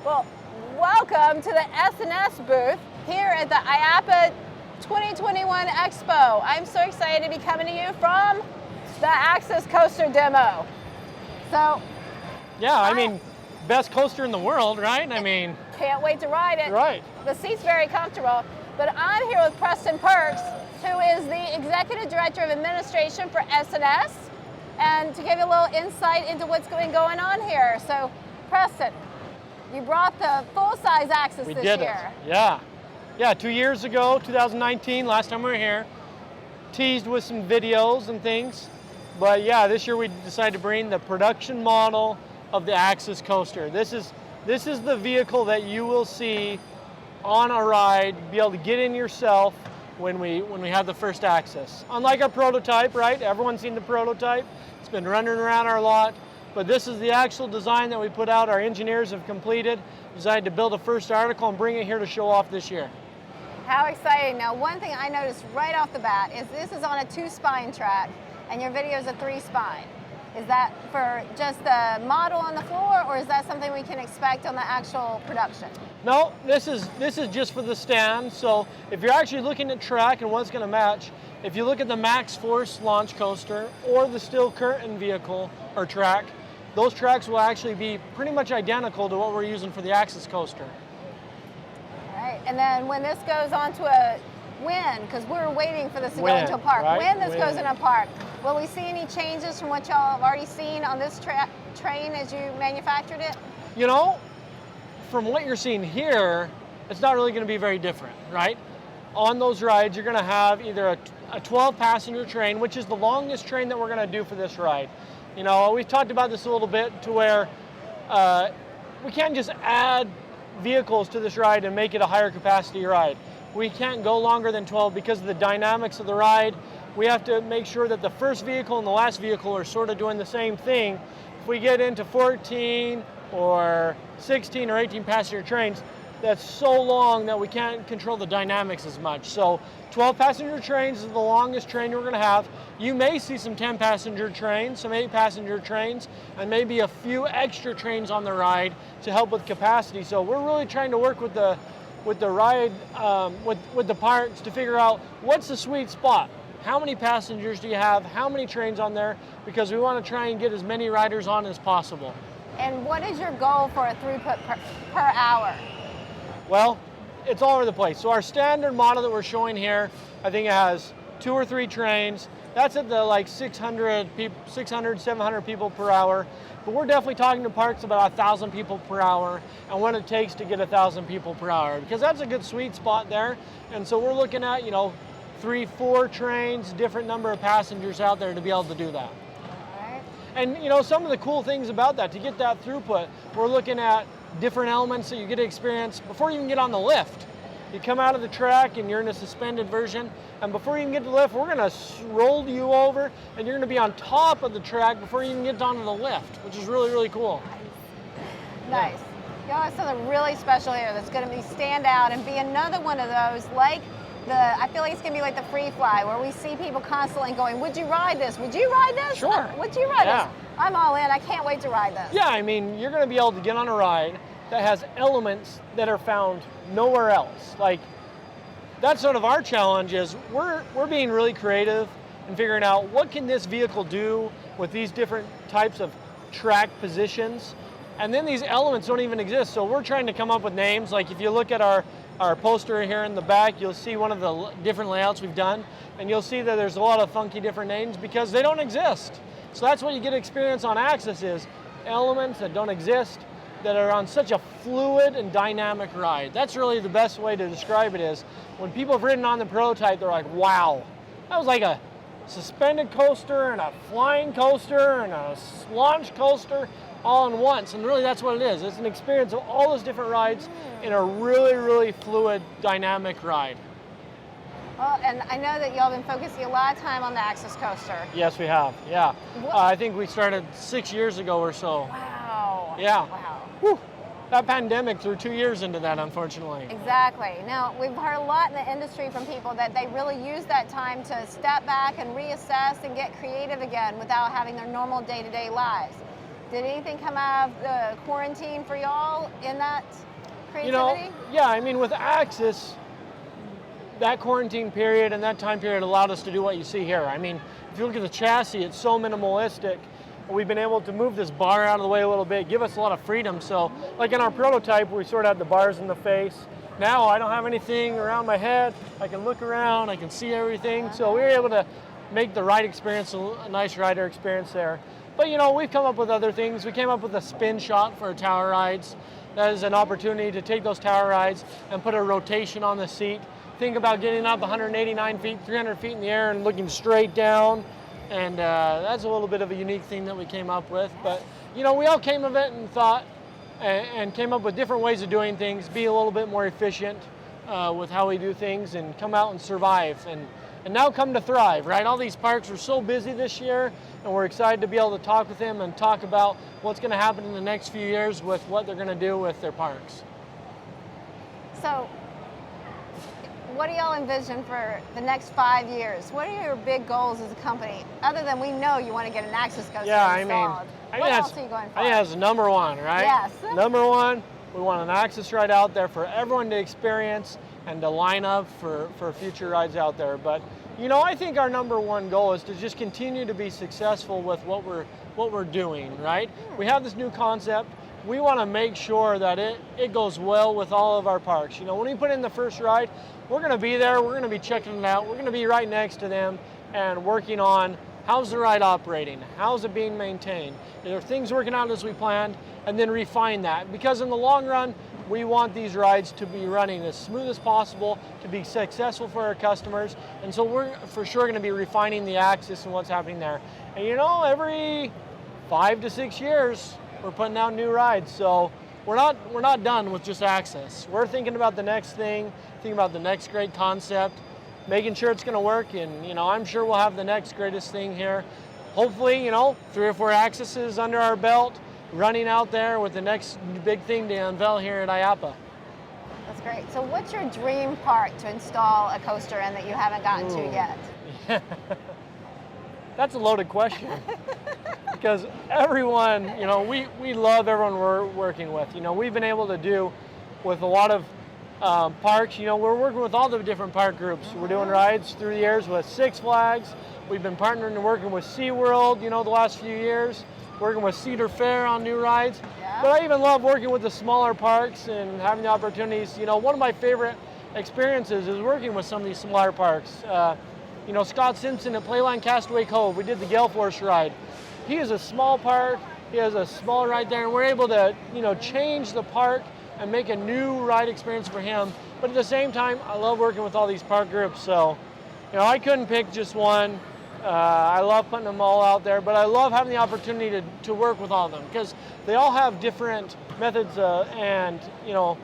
Well, welcome to the S&S booth here at the IAAPA 2021 Expo. I'm so excited to be coming to you from the Axis Coaster demo. So, yeah, I mean, best coaster in the world, right? I mean, can't wait to ride it. Right. The seat's very comfortable. But I'm here with Preston Perkes, who is the Executive Director of Administration for S&S, and to give you a little insight into what's going on here. So, Preston, you brought the full-size Axis we this did year. it. Yeah. Yeah, 2 years ago, 2019, last time we were here, teased with some videos and things. But yeah, this year we decided to bring the production model of the Axis coaster. This is the vehicle that you will see on a ride, be able to get in yourself when we have the first Axis. Unlike our prototype, right? Everyone's seen the prototype. It's been running around our lot. But this is the actual design that we put out. Our engineers have completed, decided to build a first article and bring it here to show off this year. How exciting. Now, one thing I noticed right off the bat is this is on a 2-spine track and your video is a 3-spine. Is that for just the model on the floor, or is that something we can expect on the actual production? No, this is just for the stand. So if you're actually looking at track and what's going to match, if you look at the Max Force launch coaster or the Steel Curtain vehicle or track, those tracks will actually be pretty much identical to what we're using for the Axis coaster. All right, and then when this goes on to a when, because we're waiting for this to go into a park, right? When this goes in a park, will we see any changes from what y'all have already seen on this train as you manufactured it? You know, from what you're seeing here, it's not really going to be very different, right? On those rides, you're going to have either a 12-passenger train, which is the longest train that we're going to do for this ride. You know, we've talked about this a little bit to where we can't just add vehicles to this ride and make it a higher capacity ride. We can't go longer than 12 because of the dynamics of the ride. We have to make sure that the first vehicle and the last vehicle are sort of doing the same thing. If we get into 14 or 16 or 18 passenger trains, that's so long that we can't control the dynamics as much. So 12 passenger trains is the longest train we're going to have. You may see some 10 passenger trains, some 8 passenger trains, and maybe a few extra trains on the ride to help with capacity. So we're really trying to work with the ride, with the parks to figure out what's the sweet spot. How many passengers do you have? How many trains on there? Because we want to try and get as many riders on as possible. And what is your goal for a throughput per hour? Well, it's all over the place. So our standard model that we're showing here, I think it has 2 or 3 trains. That's at the like 600, 700 people per hour. But we're definitely talking to parks about 1,000 people per hour and what it takes to get 1,000 people per hour, because that's a good sweet spot there. And so we're looking at, 3, 4 trains, different number of passengers out there to be able to do that. All right. And some of the cool things about that, to get that throughput, we're looking at different elements that you get to experience before you even get on the lift. You come out of the track and you're in a suspended version, and before you even get to the lift, we're going to roll you over and you're going to be on top of the track before you even get onto the lift, which is really, really cool. Nice. Y'all have something really special here that's going to be stand out and be another one of those like I feel like it's going to be like the free fly, where we see people constantly going, would you ride this? Would you ride this? Sure. Would you ride this? I'm all in. I can't wait to ride this. Yeah, I mean, you're going to be able to get on a ride that has elements that are found nowhere else. Like, that's sort of our challenge is we're being really creative and figuring out what can this vehicle do with these different types of track positions. And then these elements don't even exist. So we're trying to come up with names. Like if you look at our poster here in the back, you'll see one of the different layouts we've done, and you'll see that there's a lot of funky different names because they don't exist. So that's what you get to experience on Axis is elements that don't exist that are on such a fluid and dynamic ride. That's really the best way to describe it is when people have ridden on the prototype, they're like, wow, that was like a suspended coaster and a flying coaster and a launch coaster all in once. And really that's what it is. It's an experience of all those different rides in a really, really fluid, dynamic ride. Well, and I know that y'all been focusing a lot of time on the Axis coaster. Yes, we have, yeah. I think we started 6 years ago or so. Wow. Yeah. Wow. Whew. That pandemic threw 2 years into that, unfortunately. Exactly. Now, we've heard a lot in the industry from people that they really use that time to step back and reassess and get creative again without having their normal day-to-day lives. Did anything come out of the quarantine for y'all in that creativity? You know, yeah, I mean, with Axis, that quarantine period and that time period allowed us to do what you see here. I mean, if you look at the chassis, it's so minimalistic. We've been able to move this bar out of the way a little bit, give us a lot of freedom. So, like in our prototype, we sort of had the bars in the face. Now I don't have anything around my head. I can look around, I can see everything. So we were able to make the ride experience a nice rider experience there. But you know, we've come up with other things. We came up with a spin shot for tower rides. That is an opportunity to take those tower rides and put a rotation on the seat. Think about getting up 189 feet, 300 feet in the air and looking straight down. And that's a little bit of a unique thing that we came up with. But you know, we all came of it and thought and came up with different ways of doing things, be a little bit more efficient with how we do things and come out and survive. And now come to thrive, right? All these parks are so busy this year, and we're excited to be able to talk with them and talk about what's going to happen in the next few years with what they're going to do with their parks. So, what do y'all envision for the next 5 years? What are your big goals as a company, other than we know you want to get an Axis coaster installed? What else are you going for? I think that's number one, right? Yes. Number one, we want an Axis ride out there for everyone to experience and to line up for future rides out there. But you know, I think our number one goal is to just continue to be successful with what we're doing, right? We have this new concept. We want to make sure that it goes well with all of our parks. You know, when we put in the first ride, we're going to be there, we're going to be checking it out, we're going to be right next to them and working on how's the ride operating, how's it being maintained, are there things working out as we planned, and then refine that. Because in the long run, we want these rides to be running as smooth as possible, to be successful for our customers, and so we're for sure going to be refining the Axis and what's happening there. And you know, every 5 to 6 years, we're putting out new rides, so we're not done with just Axis. We're thinking about the next thing, thinking about the next great concept, making sure it's going to work, and you know, I'm sure we'll have the next greatest thing here. Hopefully, you know, 3 or 4 Axises under our belt, running out there with the next big thing to unveil here at IAAPA. That's great. So what's your dream park to install a coaster in that you haven't gotten to yet? That's a loaded question. Because everyone, you know, we love everyone we're working with. You know, we've been able to do with a lot of parks, you know, we're working with all the different park groups. We're doing rides through the years with Six Flags. We've been partnering and working with SeaWorld, you know, the last few years. Working with Cedar Fair on new rides. Yeah. But I even love working with the smaller parks and having the opportunities. You know, one of my favorite experiences is working with some of these smaller parks. You know, Scott Simpson at Playland Castaway Cove, we did the Gale Force ride. He is a small park, he has a small ride there, and we're able to, you know, change the park and make a new ride experience for him. But at the same time, I love working with all these park groups, so, you know, I couldn't pick just one. I love putting them all out there, but I love having the opportunity to work with all of them because they all have different methods and, you know,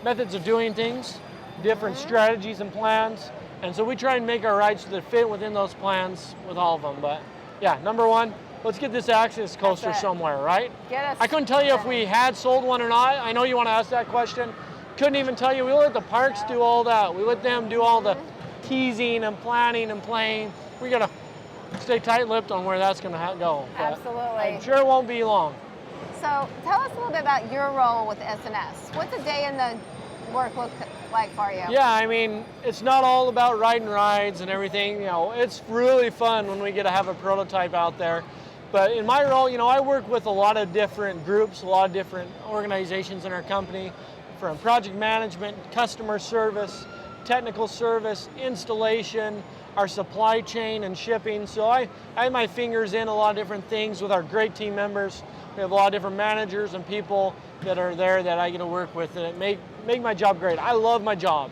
methods of doing things, different strategies and plans, and so we try and make our rides that fit within those plans with all of them. But yeah, number one, let's get this Axis coaster somewhere, right? I couldn't tell you if we had sold one or not. I know you want to ask that question. Couldn't even tell you. We let the parks do all that. We let them do all the teasing and planning and playing. We got to stay tight-lipped on where that's going to go. Absolutely. I'm sure it won't be long. So tell us a little bit about your role with SNS. What's a day in the work look like for you? Yeah, I mean, it's not all about riding rides and everything. You know, it's really fun when we get to have a prototype out there. But in my role, you know, I work with a lot of different groups, a lot of different organizations in our company, from project management, customer service, technical service, installation, our supply chain and shipping. So I have my fingers in a lot of different things with our great team members. We have a lot of different managers and people that are there that I get to work with, and it make my job great. I love my job.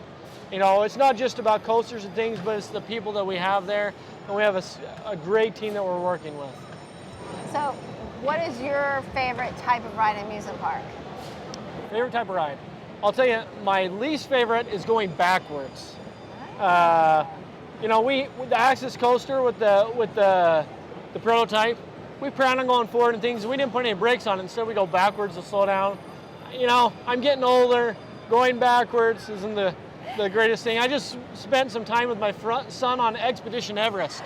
You know, it's not just about coasters and things, but it's the people that we have there, and we have a great team that we're working with. So what is your favorite type of ride in amusement park? Favorite type of ride? I'll tell you, my least favorite is going backwards. You know, with the Axis coaster with the prototype, we plan on going forward and things. We didn't put any brakes on it. Instead, we go backwards to slow down. You know, I'm getting older. Going backwards isn't the greatest thing. I just spent some time with my son on Expedition Everest,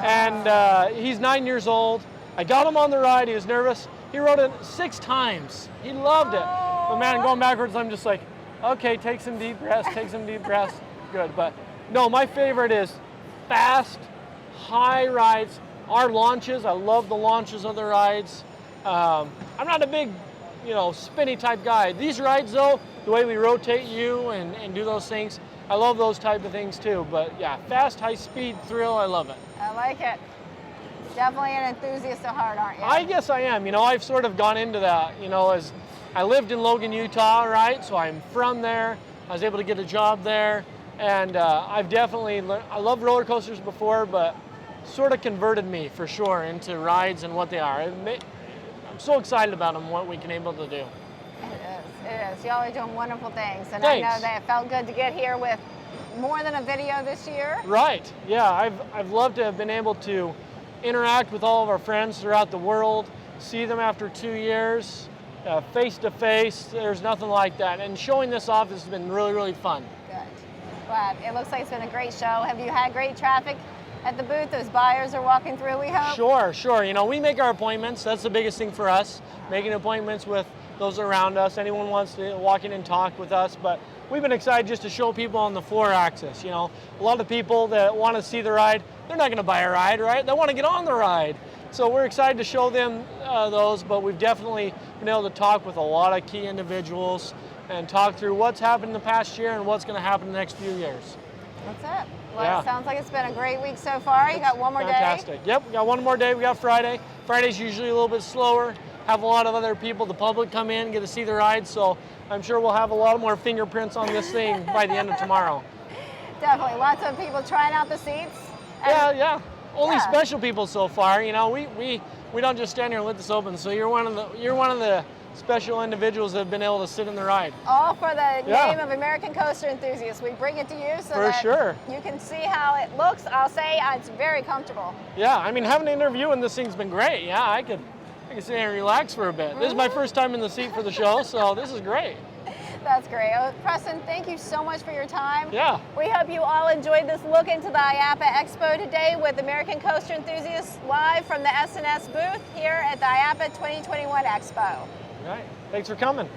and he's 9 years old. I got him on the ride. He was nervous. He rode it 6 times. He loved it. But man, going backwards, I'm just like, okay, take some deep breaths, take some deep breaths. Good, but no, my favorite is fast, high rides. Our launches, I love the launches of the rides. I'm not a big, spinny type guy. These rides though, the way we rotate you and do those things, I love those type of things too. But yeah, fast, high speed thrill, I love it. I like it. Definitely an enthusiast at heart, aren't you? I guess I am. I've sort of gone into that, as I lived in Logan, Utah, right? So I'm from there. I was able to get a job there. And I've definitely learned, I loved roller coasters before, but sort of converted me for sure into rides and what they are. I'm so excited about them, what we can able to do. It is. Y'all are doing wonderful things. And Thanks. I know that it felt good to get here with more than a video this year. Right, yeah, I've loved to have been able to interact with all of our friends throughout the world, see them after 2 years, face to face. There's nothing like that. And showing this off has been really, really fun. Good. Glad. It looks like it's been a great show. Have you had great traffic at the booth? Those buyers are walking through, we hope? Sure. We make our appointments. That's the biggest thing for us, making appointments with those around us. Anyone wants to walk in and talk with us, but we've been excited just to show people on the floor access. A lot of people that want to see the ride, they're not going to buy a ride, right? They want to get on the ride. So we're excited to show them those, but we've definitely been able to talk with a lot of key individuals and talk through what's happened in the past year and what's going to happen in the next few years. That's it. Well, Yeah. It sounds like it's been a great week so far. You got one more day? Fantastic. Yep, we got one more day. We got Friday. Friday's usually a little bit slower. Have a lot of other people, the public, come in, get to see the ride. So I'm sure we'll have a lot more fingerprints on this thing by the end of tomorrow. Definitely. Lots of people trying out the seats. And Yeah. Only Yeah. special people so far. We don't just stand here and let this open. So you're one of the special individuals that have been able to sit in the ride. all for the Yeah. name of American Coaster Enthusiasts. We bring it to you so For that sure. you can see how it looks. I'll say it's very comfortable. Yeah, having an interview in this thing's been great. Yeah, I could sit here and relax for a bit. This is my first time in the seat for the show, so this is great. That's great. Oh, Preston, thank you so much for your time. Yeah. We hope you all enjoyed this look into the IAAPA Expo today with American Coaster Enthusiasts live from the S&S booth here at the IAAPA 2021 Expo. All right. Thanks for coming.